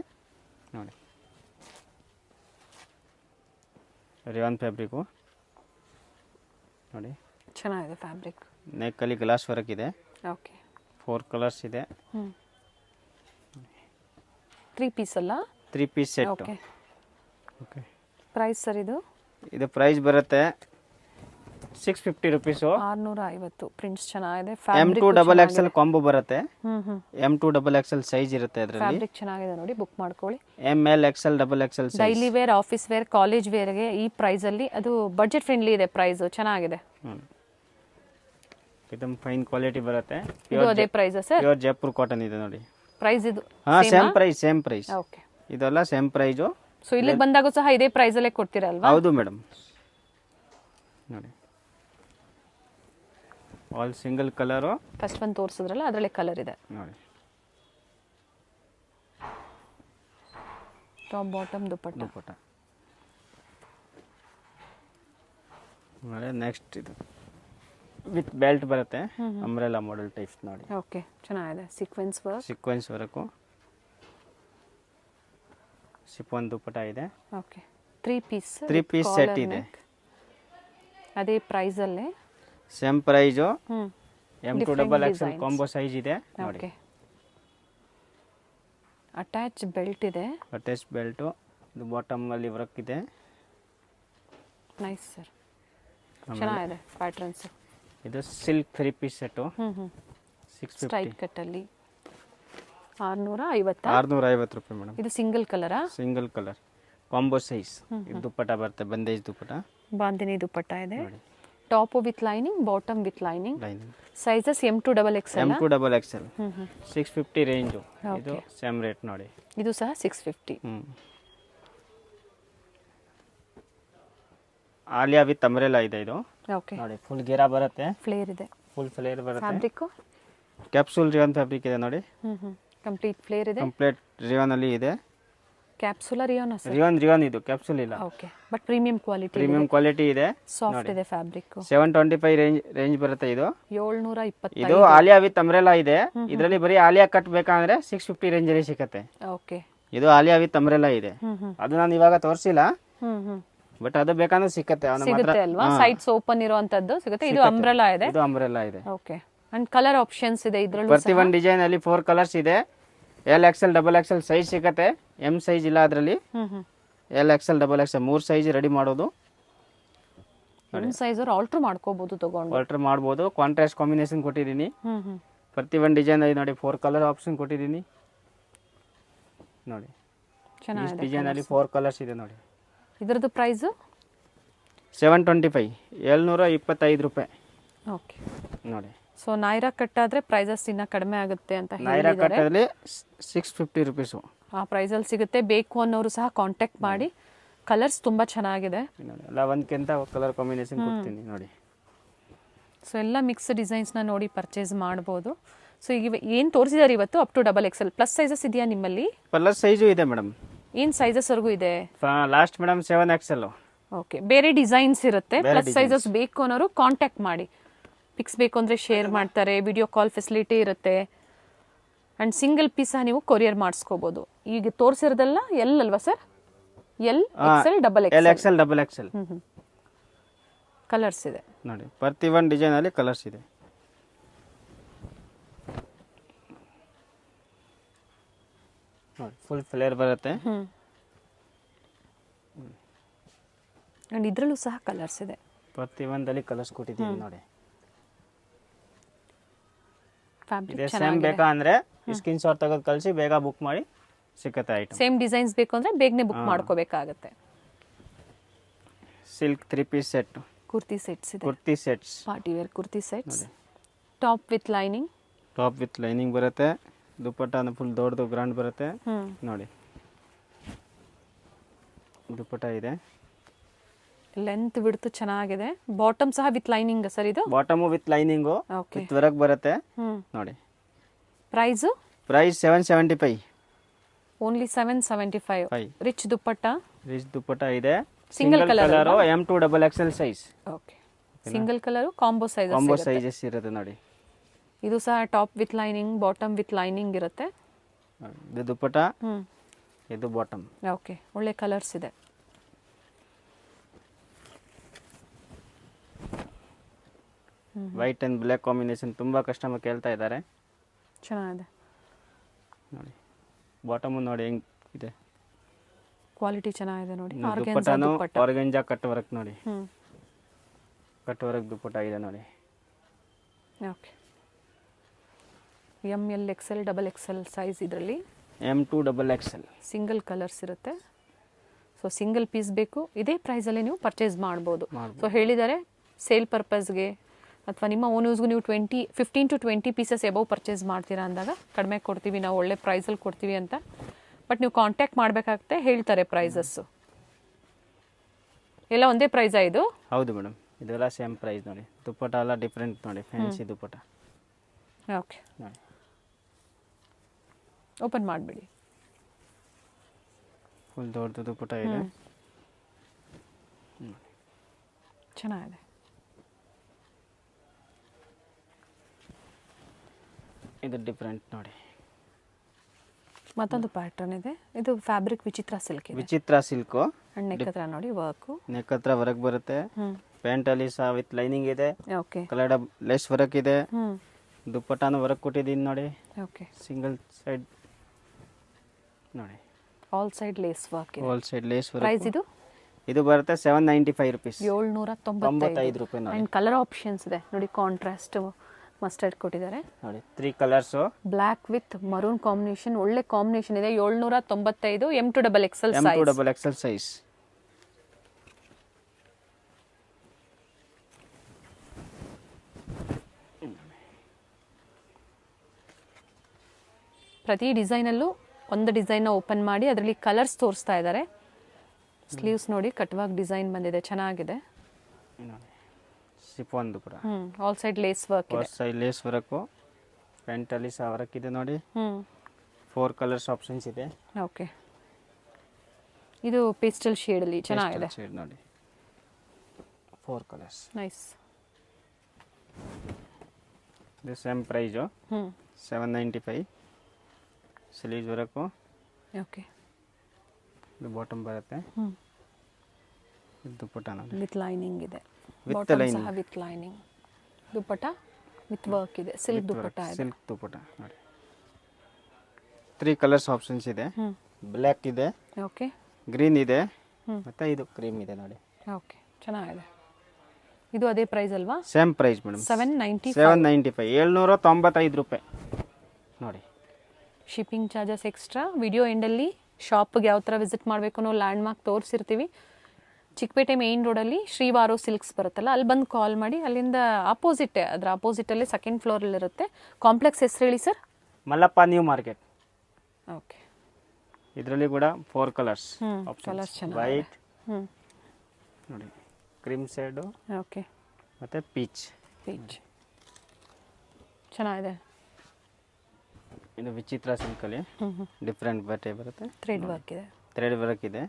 ನೋಡಿ. ರಿಯಾನ್ ಫ್ಯಾಬ್ರಿಕ್ ನೋಡಿ. ಚೆನ್ನಾಗಿದೆ ಫ್ಯಾಬ್ರಿಕ್. ನೆಕ್ ಅಲ್ಲಿ ಗ್ಲಾಸ್ ವರ್ಕ್ ಇದೆ. ಓಕೆ, 4 ಕಲರ್ಸ್ ಇದೆ. 3 ಪೀಸ್ ಅಲ್ಲ? 3 piece set. Okay. Okay, price sir ಇದು ಇದು ಪ್ರೈಸ್ ಬರುತ್ತೆ 650 ರುಪೀಸು. 650. ಪ್ರಿಂಟ್ಸ್ ಚೆನ್ನಾಗಿದೆ. M2XXL ಕಾಂಬೋ ಬರುತ್ತೆ. ಹ್ಮ್ M2XXL ಸೈಜ್ ಇರುತ್ತೆ ಅದರಲ್ಲಿ. ಫ್ಯಾಬ್ರಿಕ್ ಚೆನ್ನಾಗಿದೆ ನೋಡಿ, ಬುಕ್ ಮಾಡ್ಕೊಳ್ಳಿ. ML XL XXL size. Daily wear, office wear, college ವೇರ್ಗೆ ಈ ಪ್ರೈಸ್ ಅಲ್ಲಿ ಅದು ಬಜೆಟ್ ಫ್ರೆಂಡ್ಲಿ ಇದೆ. ಪ್ರೈಸ್ ಚೆನ್ನಾಗಿದೆ. ಇದು ಫೈನ್ ಕ್ವಾಲಿಟಿ ಬರುತ್ತೆ. ಇದು ಅದೇ price sir? Pure Jaipur cotton ಇದೆ ನೋಡಿ. ಪ್ರೈಸ್ ಇದು ಸೇಮ್ ಪ್ರೈಸ್. ಓಕೆ. ಇದೆಲ್ಲ ಸೇಮ್ ಪ್ರೈಸು. ಸೊ ಇಲ್ಲಿಗೆ ಬಂದಾಗ ಸಹ ಇದೇ ಪ್ರೈಸ್ ಅಲ್ಲೇ ಕೊಡ್ತೀರಲ್ವಾ? ಹೌದು ಮೇಡಮ್. ನೋಡಿ ಆಲ್ ಸಿಂಗಲ್ ಕಲರು. ಫಸ್ಟ್ ಒಂದು ತೋರಿಸಿದ್ರಲ್ಲ ಅದರಲ್ಲೇ ಕಲರ್ ಇದೆ ನೋಡಿ. Top bottom dupatta. ನೋಡಿ ನೆಕ್ಸ್ಟ್ ಇದು ವಿತ್ ಬೆಲ್ಟ್ ಬರುತ್ತೆ. ಅಂಬ್ರೆಲಾ ಮಾಡೆಲ್ ಟೈಪ್ ನೋಡಿ. ಓಕೆ, ಚೆನ್ನಾಗಿದೆ. Sequence work. ಶಿಫಾನ್ ದುಪಟ್ಟ ಇದೆ. ಓಕೆ. 3 ಪೀಸ್ ಸೆಟ್ ಇದೆ. ಅದೇ ಪ್ರೈಸ್ ಅಲ್ಲೇ same price. M2XXL combo size ಇದೆ ನೋಡಿ. ಓಕೆ. ಅಟ್ಯಾಚ್ ಬೆಲ್ಟ್ ಇದೆ. Attach belt. ಇದು ಬಾಟಮ್ ಅಲ್ಲಿ ವರ್ಕ್ ಇದೆ. ನೈಸ್ ಸರ್, ಚೆನ್ನಾಗಿದೆ ಪ್ಯಾಟರ್ನ್ಸ್. ಇದು silk 3 piece set. 650. Straight cut ಅಲ್ಲಿ 650. 650 ರೂಪಾಯಿ ಮೇಡಮ್. ಇದು ಸಿಂಗಲ್ ಕಲರಾ? Single colour combo size. ಇದು ದುಪಟ್ಟ ಬರುತ್ತೆ, ಬಂದೇಜ್ ದುಪಟ್ಟ. ಬಾಂದಿನಿ ದುಪಟ್ಟ ಇದೆ. Top with lining, bottom with lining. Sizes M2XXL. M2XXL 650 range. ಇದು ಸೇಮ್ ರೇಟ್ ನೋಡಿ. ಇದು ಸಹ 650. ಆಲಿಯಾ ವಿತ್ ಅಂಬ್ರೆಲಾ ಇದೆ ಇದು. ಓಕೆ ನೋಡಿ, ಫುಲ್ ಗೇರಾ ಬರುತ್ತೆ. ಫ್ಲೇರ್ ಇದೆ. ಫುಲ್ ಫ್ಲೇರ್ ಬರುತ್ತೆ. ಫ್ಯಾಬ್ರಿಕ್ ಕ್ಯಾಪ್ಸೂಲ್ ರಿಯಾನ್ ಫ್ಯಾಬ್ರಿಕ್ ಇದೆ ನೋಡಿ. ಕಂಪ್ಲೀಟ್ ಫ್ಲೇರ್ ಇದೆ. ಕಂಪ್ಲೀಟ್ ರಿಯಾನ್ ಅಲ್ಲಿ ಇದೆ. ಕ್ಯಾಪ್ಸುಲಾ ರಿಯಾನ್ ಸರ್? ರಿಯಾನ್ ಇದು ಕ್ಯಾಪ್ಸೂಲ್ ಇಲ್ಲ. ಓಕೆ, ಬಟ್ ಪ್ರೀಮಿಯಂ ಕ್ವಾಲಿಟಿ ಇದೆ. ಸಾಫ್ಟ್ ಇದೆ ಫ್ಯಾಬ್ರಿಕ್. 725 ರೇಂಜ್ ಬರುತ್ತೆ ಇದು. 725. ಇದು ಆಲಿಯಾ ವಿತ್ ಅಂಬ್ರೆಲಾ ಇದೆ. ಇದರಲ್ಲಿ ಬರೀ ಆಲಿಯಾ ಕಟ್ ಬೇಕಂದ್ರೆ 650 ರೇಂಜ್ ಅಲ್ಲಿ ಸಿಗುತ್ತೆ. ಓಕೆ. ಇದು ಆಲಿಯಾ ವಿತ್ ಅಂಬ್ರೆಲಾ ಇದೆ. ಅದು ನಾನು ಇವಾಗ ತೋರಿಸಿಲ್ಲ, ಬಟ್ ಅದು ಬೇಕಂದ್ರೆ ಸಿಕ್ಕತ್ತೆ ಅಲ್ವಾ? ಸೈಡ್ಸ್ ಓಪನ್ ಇರುವಂತದ್ದು ಸಿಗುತ್ತೆ. ಇದು ಅಂಬ್ರೆಲಾ ಇದೆ. ಓಕೆ. ಅಂಡ್ ಕಲರ್ ಆಪ್ಷನ್ಸ್ ಇದೆ ಇದರಲ್ಲಿ. ಪ್ರತಿ ಒಂದು ಡಿಸೈನ್ ಅಲ್ಲಿ 4 ಕಲರ್ಸ್ ಇದೆ. LXL XXL ಸೈಜ್ ಸಿಗುತ್ತೆ. M ಸೈಜ್ ಇಲ್ಲ ಅದರಲ್ಲಿ. LXL XXL 3 ಸೈಜ್ ರೆಡಿ ಮಾಡೋದು. ಸೈಜ್ ಆಲ್ಟರ್ ಮಾಡ್ಕೋಬಹುದು, ತಗೊಂಡು ಆಲ್ಟರ್ ಮಾಡಬಹುದು. ಕಾಂಟ್ರಾಸ್ಟ್ ಕಾಂಬಿನೇಷನ್ ಕೊಟ್ಟಿದ್ದೀನಿ. ಪ್ರತಿ ಒಂದು ಡಿಸೈನ್ ಅಲ್ಲಿ ನೋಡಿ 4 ಕಲರ್ ಆಪ್ಷನ್ ಕೊಟ್ಟಿದ್ದೀನಿ ನೋಡಿ. ಚೆನ್ನಾಗಿದೆ. ಡಿಸೈನ್ ಅಲ್ಲಿ 4 ಕಲರ್ಸ್ ಇದೆ ನೋಡಿ. ಇದರದ್ದು ಪ್ರೈಸ್ 725 725 ರೂಪಾಯಿ. ಓಕೆ ನೋಡಿ. ಸೊ ನೈರಾ ಕಟ್ ಆದ್ರೆ ಪ್ರೈಸಸ್ ಇನ್ನ ಕಡಿಮೆ ಆಗುತ್ತೆ ಅಂತ ನೈರಾ ಕಟ್ ಅಲ್ಲಿ 650 ರುಪೀಸ್ ಆ ಪ್ರೈಸ್ ಅಲ್ಲಿ ಸಿಗುತ್ತೆ. ಬೇಕು ಅನ್ನೋರು ಸಹ ಕಾಂಟ್ಯಾಕ್ಟ್ ಮಾಡಿ. ಕಲರ್ಸ್ ತುಂಬಾ ಚೆನ್ನಾಗಿದೆ. ಎಲ್ಲ ಒಂದಕ್ಕಿಂತ ಕಲರ್ ಕಾಂಬಿನೇಷನ್ ಕೊಡ್ತೀನಿ ನೋಡಿ. ಸೊ ಎಲ್ಲ ಮಿಕ್ಸ್ ಡಿಸೈನ್ಸ್ ನ ನೋಡಿ ಪರ್ಚೇಸ್ ಮಾಡಬಹುದು. ಸೊ ಈಗ ಏನ್ ತೋರಿಸಿದಾರೆ ಇವತ್ತು up to XXL plus sizes ಇದೆಯಾ ನಿಮ್ಮಲ್ಲಿ? ಪ್ಲಸ್ ಸೈಜು ಇದೆ ಮೇಡಮ್. ಏನ್ ಸೈಜಸ್ ವರೆಗೂ ಇದೆ? Last madam 7XL. ಓಕೆ. ಬೇರೆ ಡಿಸೈನ್ಸ್ ಇರುತ್ತೆ. ಪ್ಲಸ್ ಸೈಜಸ್ ಬೇಕು ಅನ್ನೋರು ಕಾಂಟ್ಯಾಕ್ಟ್ ಮಾಡಿ. ಪಿಕ್ಸ್ ಬೇಕು ಅಂದ್ರೆ ಶೇರ್ ಮಾಡ್ತಾರೆ. ವಿಡಿಯೋ ಕಾಲ್ ಫೆಸಿಲಿಟಿ ಇರುತ್ತೆ. ಅಂಡ್ ಸಿಂಗಲ್ ಪೀಸ್ ನೀವು ಕೊರಿಯರ್ ಮಾಡಿಸ್ಕೋಬಹುದು. ಈಗ ತೋರಿಸಿರೋದೆಲ್ಲ ಎಲ್ ಅಲ್ವಾ ಸರ್? LXL XXL ಕಲರ್ಸ್ ಇದೆ ನೋಡಿ. ಪ್ರತಿ ಒಂದು ಡಿಸೈನ್ ಅಲ್ಲಿ ಕಲರ್ಸ್ ಇದೆ ನೋಡಿ. ಫುಲ್ ಫ್ಲೇರ್ ಬರುತ್ತೆ. ಅಂಡ್ ಇದ್ರಲ್ಲೂ ಸಹ ಕಲರ್ಸ್ ಇದೆ. ಪ್ರತಿ ಒಂದಲ್ಲಿ ಕಲರ್ಸ್ ಕೊಟ್ಟಿದ್ದೀನಿ ನೋಡಿ. ಫ್ಯಾಬ್ರಿಕ್ ಸೇಮ್ ಬೇಕಾ ಅಂದ್ರೆ ಸ್ಕ್ರೀನ್ ಶಾಟ್ ತೆಗೆದು ಕಳಿಸಿ, ಬೇಗ ಬುಕ್ ಮಾಡಿ ಸಿಕ್ಕತ್ತೆ ಐಟಮ್. ಸೇಮ್ ಡಿಸೈನ್ಸ್ ಬೇಕು ಅಂದ್ರೆ ಬೇಗನೆ ಬುಕ್ ಮಾಡ್ಕೋಬೇಕಾಗುತ್ತೆ. Silk 3 piece set. Kurti sets ಇದೆ. Kurti sets, party wear kurti sets. Top with lining ಬರುತ್ತೆ. ದುಪಟ್ಟ ಫುಲ್ ದೊಡ್ಡದು ಗ್ರಾಂಡ್ ಬರುತ್ತೆ ನೋಡಿ. ದುಪಟ್ಟ ಇದೆ. ಲೆಂತ್ ಬಿಡ್ತು ಚೆನ್ನಾಗಿದೆ. ಬಾಟಮ್ ಸಹ ವಿತ್ ಲೈನಿಂಗ್ ಸರ್? ಇದು bottom with lining with work ಬರುತ್ತೆ ನೋಡಿ. ಪ್ರೈಸ್ 775. ಓನ್ಲಿ 775. ರಿಚ್ ದುಪಟ್ಟ ಇದೆ. Single colour M2XXL size. Okay. Single colour combo sizes ಇರುತ್ತೆ ನೋಡಿ. ಇದು ಸಹ top with lining, bottom with lining ಇರುತ್ತೆ. ಇದು ದುಪಟ್ಟ, ಇದು ಬಾಟಮ್. ಓಕೆ. ಒಳ್ಳೆ ಕಲರ್ಸ್ ಇದೆ. ವೈಟ್ ಅಂಡ್ ಬ್ಲ್ಯಾಕ್ ಕಾಂಬಿನೇಷನ್ ತುಂಬಾ ಕಸ್ಟಮರ್ ಕೇಳ್ತಾ ಇದ್ದಾರೆ. ಚೆನ್ನಾಗಿದೆ ನೋಡಿ. ಬಾಟಮ್ ನೋಡಿ ಹೆಂಗ್ ಇದೆ. ಕ್ವಾಲಿಟಿ ಚೆನ್ನಾಗಿದೆ ನೋಡಿ. ಆರ್ಗೆನ್ಸಾ ದುಪ್ಪಟ್ಟಾನು ದುಪ್ಪಟ್ಟ. ಆರ್ಗೆಂಜಾ ಕಟ್ ವರ್ಕ್ ನೋಡಿ, ಹ್ಮ್ ಕಟ್ ವರ್ಕ್ ದುಪ್ಪಟ್ಟ ಇದೆ ನೋಡಿ. Okay. ML XL XXL size ಇದರಲ್ಲಿ. M2 XXL ಸಿಂಗಲ್ ಕಲರ್ಸ್ ಇರುತ್ತೆ. ಸೊ ಸಿಂಗಲ್ ಪೀಸ್ ಬೇಕು ಇದೇ ಪ್ರೈಸಲ್ಲಿ ನೀವು ಪರ್ಚೇಸ್ ಮಾಡ್ಬೋದು. ಸೊ ಹೇಳಿದ್ದಾರೆ ಸೇಲ್ ಪರ್ಪಸ್ಗೆ ಅಥವಾ ನಿಮ್ಮ ಓನ್ ಯೂಸ್ಗೂ ನೀವು 15 to 20 ಪೀಸಸ್ ಎಬವ್ ಪರ್ಚೇಸ್ ಮಾಡ್ತೀರಾ ಅಂದಾಗ ಕಡಿಮೆ ಕೊಡ್ತೀವಿ, ನಾವು ಒಳ್ಳೆ ಪ್ರೈಸಲ್ಲಿ ಕೊಡ್ತೀವಿ ಅಂತ. ಬಟ್ ನೀವು ಕಾಂಟ್ಯಾಕ್ಟ್ ಮಾಡಬೇಕಾಗುತ್ತೆ, ಹೇಳ್ತಾರೆ ಪ್ರೈಸಸ್ಸು ಎಲ್ಲ ಒಂದೇ ಪ್ರೈಸಾ ಇದು? ಹೌದು ಮೇಡಮ್, ಇದೆಲ್ಲ ಸೇಮ್ ಪ್ರೈಸ್ ನೋಡಿ. ದುಪ್ಪಟ್ಟ ಎಲ್ಲ ಡಿಫ್ರೆಂಟ್ ನೋಡಿ, ಫ್ಯಾನ್ಸಿ ದುಪ್ಪಟ್ಟ. ಓಕೆ ನೋಡಿ ಓಪನ್ ಮಾಡಿಬಿಡಿ. ಫುಲ್ ದೊಡ್ಡದು ದುಪ್ಪಟ್ಟ ಇದೆ. ಚೆನ್ನಾಗಿದೆ. ಇದು ಡಿಫ್ರೆಂಟ್ ನೋಡಿ. ಮತ್ತೊಂದು ಪ್ಯಾಟರ್ನ್ ಇದೆ. ಇದು ಫ್ಯಾಬ್ರಿಕ್ ವಿಚಿತ್ರ ಸಿಲ್ಕ್ ಇದೆ. ವಿಚಿತ್ರ ಸಿಲ್ಕು. ನೆಕ್ ಹತ್ರ ನೋಡಿ ವರ್ಕು. ನೆಕ್ ಹತ್ರ ವರ್ಕ್ ಬರುತ್ತೆ. ಪ್ಯಾಂಟ್ ಅಲ್ಲಿ ಸಹ ವಿತ್ ಲೈನಿಂಗ್ ಇದೆ. ಓಕೆ. ಕಲರ್ ಲೆಸ್ ವರ್ಕ್ ಇದೆ. ದುಪ್ಪಟ್ಟಾನು ವರ್ಕ್ ಕೊಟ್ಟಿದ್ದೀನಿ ನೋಡಿ. ಓಕೆ. ಸಿಂಗಲ್ ಸೈಡ್ ನೋಡಿ. ಆಲ್ ಸೈಡ್ ಲೇಸ್ ವರ್ಕ್ ಇದೆ. All side lace work. Price ಇದು? ಇದು ಬರುತ್ತೆ 795 rupees. 795 ರೂಪಾಯಿ ನೋಡಿ. ಅಂಡ್ ಕಲರ್ ಆಪ್ಷನ್ಸ್ ಇದೆ ನೋಡಿ. ಕಾಂಟ್ರಾಸ್ಟ್ ಮಸ್ಟರ್ಡ್ ಕೊಟ್ಟಿದ್ದಾರೆ ನೋಡಿ. 3 colours. Black with maroon combination, ಒಳ್ಳೆ ಕಾಂಬಿನೇಷನ್ ಇದೆ. 795 M2 XXL size. M2 XXL size. ಪ್ರತಿ ಡಿಸೈನಲ್ಲೂ ಒಂದು ಡಿಸೈನ್ನ ಓಪನ್ ಮಾಡಿ ಅದರಲ್ಲಿ ಕಲರ್ಸ್ ತೋರಿಸ್ತಾ ಇದ್ದಾರೆ. ಸ್ಲೀವ್ಸ್ ನೋಡಿ ಕಟ್ವಾಗ್ ಡಿಸೈನ್ ಬಂದಿದೆ, ಚೆನ್ನಾಗಿದೆ. Chiffon dupatta. All side lace work ಇದೆ. All side lace work. Pant ಅಲ್ಲಿ ಸಹ ವರ್ಕ್ ಇದೆ ನೋಡಿ. 4 ಕಲರ್ಸ್ ಆಪ್ಷನ್ಸ್ ಇದೆ. ಓಕೆ. ಇದು ಪೇಸ್ಟಲ್ ಶೇಡ್ ಅಲ್ಲಿ ಚೆನ್ನಾಗಿದೆ. ಶೇಡ್ ನೋಡಿ. 4 ಕಲರ್ಸ್. ನೈಸ್. ಇದು same price 795. Sleeves work. Okay. ಇದು ಬಾಟಮ್ ಬರುತ್ತೆ. ದುಪ್ಪಟ್ಟ ನೋಡಿ. ವಿತ್ ಲೈನಿಂಗ್ ಇದೆ. With bottom lining. ಸಹ with lining. Dupatta with work ಇದೆ. ಸಿಲ್ಕ್ ದುಪ್ಪಟ್ಟ ಇದೆ. ಸಿಲ್ಕ್ ದುಪ್ಪಟ್ಟ ನೋಡಿ. 3 ಕಲರ್ಸ್ ಆಪ್ಷನ್ಸ್ ಇದೆ. ಬ್ಲ್ಯಾಕ್ ಇದೆ. ಓಕೆ. ಗ್ರೀನ್ ಇದೆ. ಮತ್ತೆ ಇದು ಕ್ರೀಮ್ ಇದೆ ನೋಡಿ. ಓಕೆ, ಚೆನ್ನಾಗಿದೆ. ಇದು ಅದೇ ಪ್ರೈಸ್ ಅಲ್ವಾ? Same price madam. 795. 795 ರೂಪಾಯಿ ನೋಡಿ. Shipping charges extra. ವಿಡಿಯೋ ಎಂಡಲ್ಲಿ ಶಾಪ್ಗೆ ಯಾವ ಥರ ವಿಸಿಟ್ ಮಾಡಬೇಕು ಅನ್ನೋ ಲ್ಯಾಂಡ್ ಮಾರ್ಕ್ ತೋರಿಸಿರ್ತೀವಿ. ಚಿಕ್ಕಪೇಟೆ ಮೇನ್ ರೋಡಲ್ಲಿ ಶ್ರೀವಾರೋ ಸಿಲ್ಕ್ಸ್ ಬರುತ್ತಲ್ಲ, ಅಲ್ಲಿ ಬಂದು ಕಾಲ್ ಮಾಡಿ. ಅಲ್ಲಿಂದ ಆಪೋಸಿಟ್, ಅದರ ಆಪೋಸಿಟಲ್ಲೇ ಸೆಕೆಂಡ್ ಫ್ಲೋರಲ್ಲಿರುತ್ತೆ. ಕಾಂಪ್ಲೆಕ್ಸ್ ಹೆಸರು ಹೇಳಿ sir? Mallappa new market. Okay. ಇದರಲ್ಲಿ ಕೂಡ 4 ಕಲರ್ಸ್. ಕಲರ್ಸ್ ಚೆನ್ನಾಗಿದೆ. ವೈಟ್ ನೋಡಿ, ಕ್ರೀಮ್ ಶೇಡು. ಓಕೆ. ಮತ್ತೆ ಪೀಚ್. ಚೆನ್ನಾಗಿದೆ. ಇದು ವಿಚಿತ್ರ ಸಿಲ್ಕಲ್ಲಿ ಡಿಫ್ರೆಂಟ್ ಬಟ್ಟೆ ಬರುತ್ತೆ. ಥ್ರೆಡ್ ವರ್ಕ್ ಇದೆ. ಥ್ರೆಡ್ ವರ್ಕ್ ಇದೆ.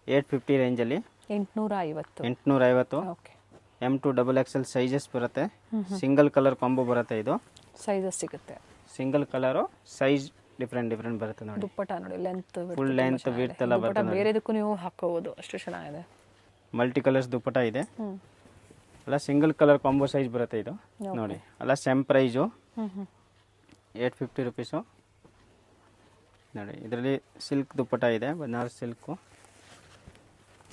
850 ರೇಂಜಲ್ಲಿ. 850. ಓಕೆ. M2 XXL ಸೈಜಸ್ ಬರುತ್ತೆ. ಸಿಂಗಲ್ ಕಲರ್ ಕಾಂಬೋ ಬರುತ್ತೆ. ಇದು ಸೈಜಸ್ ಸಿಗುತ್ತೆ. ಸಿಂಗಲ್ ಕಲರು ಸೈಜ್ ಡಿಫ್ರೆಂಟ್ ಬರುತ್ತೆ ನೋಡಿ. ದುಪ್ಪಟ್ಟ ನೋಡಿ, ಲೆಂತ್ ಫುಲ್ ಲೆಂತ್ ವಿಡ್ತ್ ಎಲ್ಲ ಬರುತ್ತೆ ನೋಡಿ. ಬೇರೆದಕ್ಕೂ ನೀವು ಹಾಕೋಬಹುದು, ಅಷ್ಟು ಚೆನ್ನಾಗಿದೆ. ಮಲ್ಟಿ ಕಲರ್ಸ್ ದುಪ್ಪಟ್ಟ ಇದೆ. ಅಲ್ಲ ಸಿಂಗಲ್ ಕಲರ್ ಕಾಂಬೋ ಸೈಜ್ ಬರುತ್ತೆ ಇದು ನೋಡಿ. ಅಲ್ಲ ಸೇಮ್ ಪ್ರೈಸು 850 ರೂಪೀಸು ನೋಡಿ. ಇದರಲ್ಲಿ ಸಿಲ್ಕ್ ದುಪ್ಪಟ್ಟ ಇದೆ, ಬನಾರಸ್ ಸಿಲ್ಕು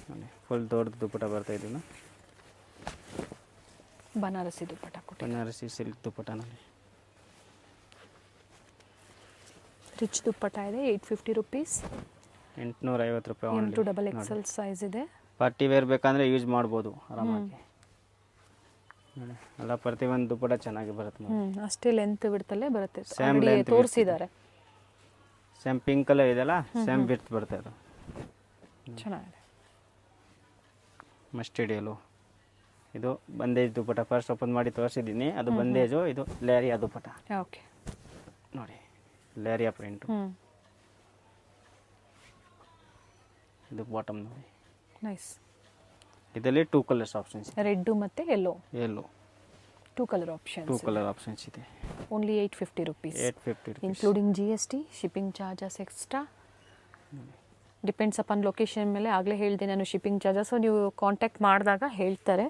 ನೋಡಿ. ಫುಲ್ ದೊಡ್ಡದು ದುಪ್ಪಟ್ಟ ಬರುತ್ತೆ. ಇದನ್ನು ಬನಾರಸಿ ದುಪ್ಪಟ್ಟ ಕೊಟ್ಟು, ಬನಾರಸಿ ಸಿಲ್ಕ್ ದುಪ್ಪಟ್ಟ ನೋಡಿ. ರಿಚ್ ದುಪ್ಪಟ್ಟ ಇದೆ. 850 ರೂಪೀಸ್. 850 ರೂಪಾಯಿ. M2 XXL ಸೈಜ್ ಇದೆ. ಪಾರ್ಟಿ ವೇರ್ ಬೇಕಂದ್ರೆ ಯೂಸ್ ಮಾಡ್ಬೋದು ಆರಾಮಾಗಿ ನೋಡಿ. ಅಲ್ಲ ಪ್ರತಿಯೊಂದು ದುಪ್ಪಟ್ಟ ಚೆನ್ನಾಗಿ ಬರುತ್ತೆ ನೋಡಿ. ಅಷ್ಟೇ ಲೆಂತ್ ಬಿಡ್ತಲ್ಲೇ ಬರುತ್ತೆ. ಸೇಮ್ ಲೆಂತ್ ತೋರಿಸಿದ್ದಾರೆ. ಸೇಮ್ ಪಿಂಕ್ ಕಲರ್ ಇದೆಲ್ಲ, ಸೇಮ್ ಬಿಡ್ತ್ ಬರುತ್ತೆ. ಅದು ಚೆನ್ನಾಗಿದೆ. Mustard yellow. ಇದು ಬಂದೇಜ್ ದುಪ್ಪಟ್ಟ. ಫಸ್ಟ್ ಓಪನ್ ಮಾಡಿ ತೋರಿಸಿದ್ದೀನಿ, ಅದು ಬಂದೇಜು. ಇದು ಲೇರಿಯಾ ದುಪ್ಪಟ್ಟ. ಓಕೆ ನೋಡಿ, ಲೇರಿಯಾ ಪ್ರಿಂಟು. ಇದು ಬಾಟಮ್ ನೋಡಿ. ನೈಸ್. ಇದರಲ್ಲಿ 2 ಕಲರ್ಸ್ ಆಪ್ಷನ್ಸ್. ರೆಡ್ ಮತ್ತೆ yellow. 2 colour options. 2 colour options ಇದೆ. Only 850 rupees. 850 rupees including GST. Shipping charges extra. Depends upon location ಮೇಲೆ. ಆಗಲೇ ಹೇಳಿದೆ ನಾನು ಶಿಪ್ಪಿಂಗ್ ಚಾರ್ಜಸ್. ನೀವು ಕಾಂಟ್ಯಾಕ್ಟ್ ಮಾಡಿದಾಗ ಹೇಳ್ತಾರೆ.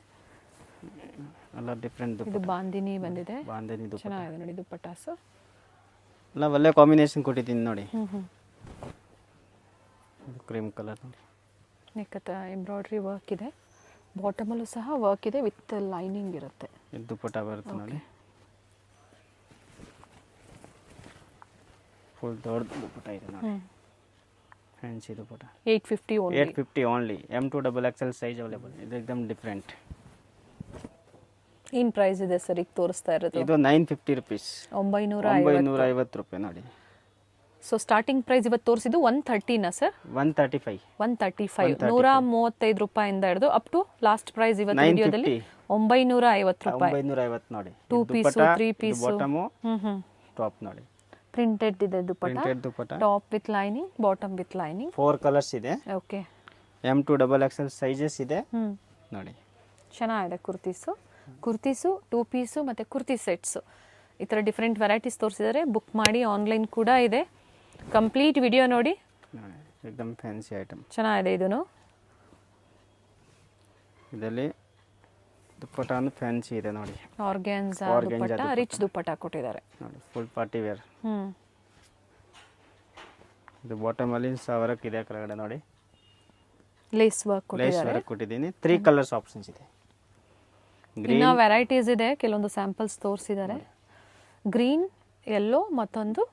ಎಲ್ಲ ಡಿಫ್ರೆಂಟ್ ಇದು ಬಾಂದಿನಿ ಬಂದಿದೆ. ಬಾಂದಿನಿ ದುಪ್ಪಟ್ಟ ಚೆನ್ನಾಗಿದೆ ನೋಡಿ ದುಪ್ಪಟ್ಟಾಸು. ಎಲ್ಲ ಒಳ್ಳೆ ಕಾಂಬಿನೇಷನ್ ಕೊಟ್ಟಿದ್ದೀನಿ ನೋಡಿ. ಕ್ರೀಮ್ ಕಲರ್ ನೋಡಿ. ನೆಕ್ ಎಂಬ್ರಾಯ್ಡ್ರಿ ವರ್ಕ್ ಇದೆ, ಬಾಟಮಲ್ಲೂ ಸಹ ವರ್ಕ್ ಇದೆ ವಿತ್ ಲೈನಿಂಗ್ ಇರುತ್ತೆ. ಇದು ದುಪ್ಪಟ್ಟ ಬರುತ್ತೆ ನೋಡಿ, ಫುಲ್ ದೊಡ್ಡ ದುಪ್ಪಟ್ಟ ಇದೆ ನೋಡಿ. ಫ್ಯಾನ್ಸಿ ದುಪ್ಪಟ್ಟ 850 only. 850 only. M2XXL size available. ಇದು ಎಕ್ದಮ್ ಡಿಫ್ರೆಂಟ್. ಏನು ಪ್ರೈಸ್ ಇದೆ ಸರ್ ಈಗ ತೋರಿಸ್ತಾ ಇರೋದು? ಇದು 950 ರುಪೀಸ್. 950 ರೂಪಾಯಿ ನೋಡಿ. ಸೊ ಸ್ಟಾರ್ಟಿಂಗ್ ಪ್ರೈಸ್ ಇವತ್ತು ತೋರಿಸಿದ್ದು 130ನಾ ಸರ್? 135. 135 ರೂಪಾಯಿಂದ ಹಿಡಿದು ಅಪ್ ಟು ಲಾಸ್ಟ್ ಪ್ರೈಸ್ ಇವತ್ತು ವಿಡಿಯೋದಲ್ಲಿ 950 ರೂಪಾಯಿ. 950 ನೋಡಿ. 2 ಪೀಸ್ 3 ಪೀಸ್ ಬಾಟಮ್ ಟಾಪ್ ನೋಡಿ. ಪ್ರಿಂಟೆಡ್ ಇದೆ dupatta. Printed dupatta. Top with lining, bottom with lining. 4 colours ಇದೆ. ಓಕೆ. M2XXL ಸೈಜಸ್ ಇದೆ ನೋಡಿ. ಚೆನ್ನಾಗಿದೆ ಕುರ್ತೀಸು 2 ಪೀಸು ಮತ್ತು ಕುರ್ತಿ ಸೆಟ್ಸು ಈ ಥರ ಡಿಫ್ರೆಂಟ್ ವೆರೈಟೀಸ್ ತೋರಿಸಿದ್ದಾರೆ. ಬುಕ್ ಮಾಡಿ, ಆನ್ಲೈನ್ ಕೂಡ ಇದೆ. ಕಂಪ್ಲೀಟ್ ವಿಡಿಯೋ ನೋಡಿ. ಎಕ್ದಮ್ ಫ್ಯಾನ್ಸಿ ಐಟಮ್. ಚೆನ್ನಾಗಿದೆ ಇದೂ. ಇದರಲ್ಲಿ ದುಪ್ಪಟ್ಟ ಒಂದು ಫ್ಯಾನ್ಸಿ ಇದೆ ನೋಡಿ. ಆರ್ಗ್ಯಾನ್ಸಾ ದುಪ್ಪಟ್ಟ, ರಿಚ್ ದುಪ್ಪಟ್ಟ ಕೊಟ್ಟಿದ್ದಾರೆ ನೋಡಿ. Full party wear. ಇದು ಬಾಟಮ್ ಅಲ್ಲಿ ವರ್ಕ್ ಇದೆ ಕೆಳಗಡೆ ನೋಡಿ. ಲೇಸ್ ವರ್ಕ್ ಕೊಟ್ಟಿದ್ದೀನಿ. 3 ಕಲರ್ಸ್ ಆಪ್ಷನ್ಸ್ ಇದೆ. ಇನ್ನ ವೆರೈಟೀಸ್ ಇದೆ, ಕೆಲವೊಂದು ಸ್ಯಾಂಪಲ್ಸ್ ತೋರಿಸಿದ್ದಾರೆ. ಗ್ರೀನ್, ಯೆಲ್ಲೋ ಮತ್ತೊಂದು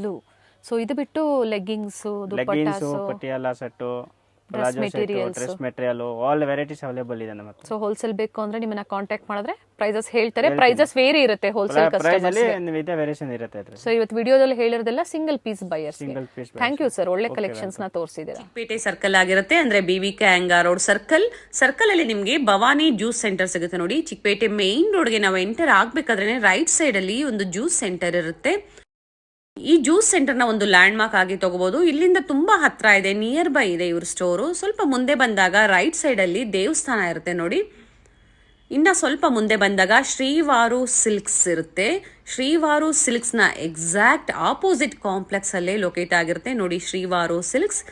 ಬ್ಲೂ. ಸೊ ಇದು ಬಿಟ್ಟು leggings, dupattas, Patiala set, palazzo set, dress material, all varieties available ಇದೆ ನಮ್ಮ ಹತ್ರ. ಸೊ ಹೋಲ್ಸೇಲ್ ಬೇಕು ಅಂದ್ರೆ ನಿಮ್ಮನ್ನ ಕಾಂಟ್ಯಾಕ್ಟ್ ಮಾಡಿದ್ರೆ ಪ್ರೈಸಸ್ ಹೇಳ್ತಾರೆ. ಪ್ರೈಸಸ್ ವೇರಿ ಇರುತ್ತೆ ಹೋಲ್ಸೇಲ್ ಕಸ್ಟಮರ್ಸ್. ಇದೆ ವೇರಿಯೇಷನ್ ಇರುತ್ತೆ ಅದ್ರ. ಸೊ ಇವತ್ತು ವಿಡಿಯೋದಲ್ಲಿ ಹೇಳಿರೋದೆಲ್ಲ single piece buyers. Piece. Thank you sir, ಒಳ್ಳೆ ಕಲೆಕ್ಷನ್ಸ್ ನ ತೋರಿಸಿದ್ದೀರಾ. ಚಿಕ್ಕಪೇಟೆ ಸರ್ಕಲ್ ಆಗಿರುತ್ತೆ, ಅಂದ್ರೆ BVK ಅಯ್ಯಂಗಾರ್ ರೋಡ್ ಸರ್ಕಲ್ ಅಲ್ಲಿ ನಿಮ್ಗೆ ಭವಾನಿ ಜ್ಯೂಸ್ ಸೆಂಟರ್ ಸಿಗುತ್ತೆ ನೋಡಿ. ಚಿಕ್ಕಪೇಟೆ ಮೇನ್ ರೋಡ್ಗೆ ನಾವು ಎಂಟರ್ ಆಗ್ಬೇಕಾದ್ರೆ ರೈಟ್ ಸೈಡ್ ಅಲ್ಲಿ ಒಂದು ಜ್ಯೂಸ್ ಸೆಂಟರ್ ಇರುತ್ತೆ. ಈ ಜ್ಯೂಸ್ ಸೆಂಟರ್ನ ಒಂದು ಲ್ಯಾಂಡ್ ಮಾರ್ಕ್ ಆಗಿ ತಗೋಬಹುದು. ಇಲ್ಲಿಂದ ತುಂಬಾ ಹತ್ರ ಇದೆ, ನಿಯರ್ ಬೈ ಇದೆ ಇವ್ರ ಸ್ಟೋರು. ಸ್ವಲ್ಪ ಮುಂದೆ ಬಂದಾಗ ರೈಟ್ ಸೈಡ್ ಅಲ್ಲಿ ದೇವಸ್ಥಾನ ಇರುತ್ತೆ ನೋಡಿ. ಇನ್ನ ಸ್ವಲ್ಪ ಮುಂದೆ ಬಂದಾಗ ಶ್ರೀವಾರು ಸಿಲ್ಕ್ಸ್ ಇರುತ್ತೆ. ಶ್ರೀವಾರು ಸಿಲ್ಕ್ಸ್ ನ ಎಕ್ಸಾಕ್ಟ್ ಆಪೋಸಿಟ್ ಕಾಂಪ್ಲೆಕ್ಸ್ ಅಲ್ಲೇ ಲೊಕೇಟ್ ಆಗಿರುತ್ತೆ ನೋಡಿ ಶ್ರೀವಾರು ಸಿಲ್ಕ್ಸ್.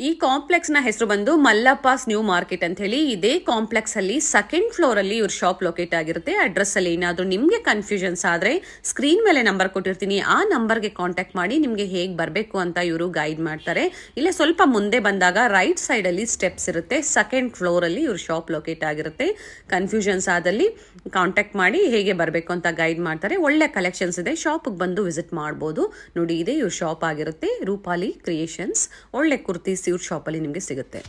ಈ ಕಾಂಪ್ಲೆಕ್ಸ್ ನ ಹೆಸರು ಬಂದು ಮಲ್ಲಪ್ಪಾಸ್ ನ್ಯೂ ಮಾರ್ಕೆಟ್ ಅಂತ ಹೇಳಿ. ಇದೇ ಕಾಂಪ್ಲೆಕ್ಸ್ ಅಲ್ಲಿ 2nd ಫ್ಲೋರ್ ಅಲ್ಲಿ ಇವ್ರ ಶಾಪ್ ಲೊಕೇಟ್ ಆಗಿರುತ್ತೆ. ಅಡ್ರೆಸ್ ಅಲ್ಲಿ ಏನಾದ್ರೂ ನಿಮ್ಗೆ ಕನ್ಫ್ಯೂಷನ್ಸ್ ಆದ್ರೆ ಸ್ಕ್ರೀನ್ ಮೇಲೆ ನಂಬರ್ ಕೊಟ್ಟಿರ್ತೀನಿ, ಆ ನಂಬರ್ಗೆ ಕಾಂಟ್ಯಾಕ್ಟ್ ಮಾಡಿ ನಿಮ್ಗೆ ಹೇಗ್ ಬರ್ಬೇಕು ಅಂತ ಇವರು ಗೈಡ್ ಮಾಡ್ತಾರೆ. ಇಲ್ಲೇ ಸ್ವಲ್ಪ ಮುಂದೆ ಬಂದಾಗ ರೈಟ್ ಸೈಡ್ ಅಲ್ಲಿ ಸ್ಟೆಪ್ಸ್ ಇರುತ್ತೆ. 2nd ಫ್ಲೋರ್ ಅಲ್ಲಿ ಇವ್ರ ಶಾಪ್ ಲೊಕೇಟ್ ಆಗಿರುತ್ತೆ. ಕನ್ಫ್ಯೂಷನ್ಸ್ ಆದಲ್ಲಿ ಕಾಂಟ್ಯಾಕ್ಟ್ ಮಾಡಿ ಹೇಗೆ ಬರ್ಬೇಕು ಅಂತ ಗೈಡ್ ಮಾಡ್ತಾರೆ. ಒಳ್ಳೆ ಕಲೆಕ್ಷನ್ಸ್ ಇದೆ, ಶಾಪ್ ಬಂದು ವಿಸಿಟ್ ಮಾಡಬಹುದು ನೋಡಿ. ಇದೆ ಇವ್ರ ಶಾಪ್ ಆಗಿರುತ್ತೆ, ರೂಪಾಲಿ ಕ್ರಿಯೇಷನ್ಸ್. ಒಳ್ಳೆ ಕುರ್ತೀಸ್ ಇವ್ರ ಶಾಪ್ ಅಲ್ಲಿ ನಿಮ್ಗೆ ಸಿಗುತ್ತೆ.